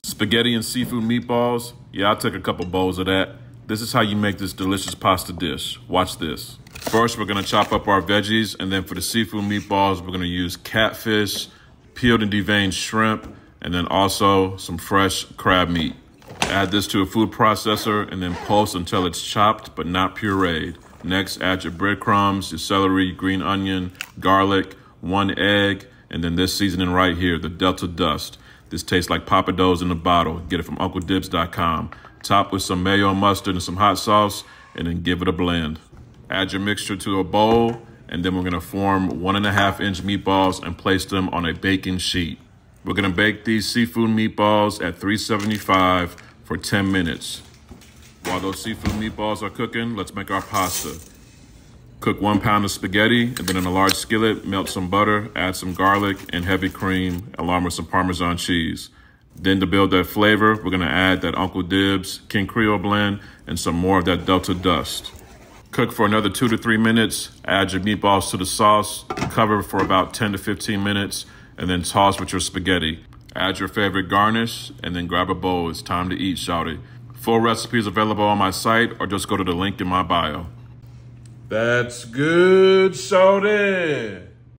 Spaghetti and seafood meatballs. Yeah, I took a couple bowls of that. This is how you make this delicious pasta dish. Watch this. First, we're gonna chop up our veggies, and then for the seafood meatballs, we're gonna use catfish, peeled and deveined shrimp, and then also some fresh crab meat. Add this to a food processor and then pulse until it's chopped but not pureed. Next, add your breadcrumbs, your celery, green onion, garlic, 1 egg, and then this seasoning right here, the Delta Dust. This tastes like Papados in a bottle. Get it from UncleDibbz.com. Top with some mayo and mustard and some hot sauce, and then give it a blend. Add your mixture to a bowl, and then we're gonna form 1.5-inch meatballs and place them on a baking sheet. We're gonna bake these seafood meatballs at 375 for 10 minutes. While those seafood meatballs are cooking, let's make our pasta. Cook 1 pound of spaghetti, and then in a large skillet, melt some butter, add some garlic and heavy cream, along with some Parmesan cheese. Then to build that flavor, we're gonna add that Uncle Dibbz King Creole blend and some more of that Delta Dust. Cook for another 2 to 3 minutes, add your meatballs to the sauce, cover for about 10 to 15 minutes, and then toss with your spaghetti. Add your favorite garnish, and then grab a bowl. It's time to eat, shawty. Full recipes available on my site, or just go to the link in my bio. That's good, shawty.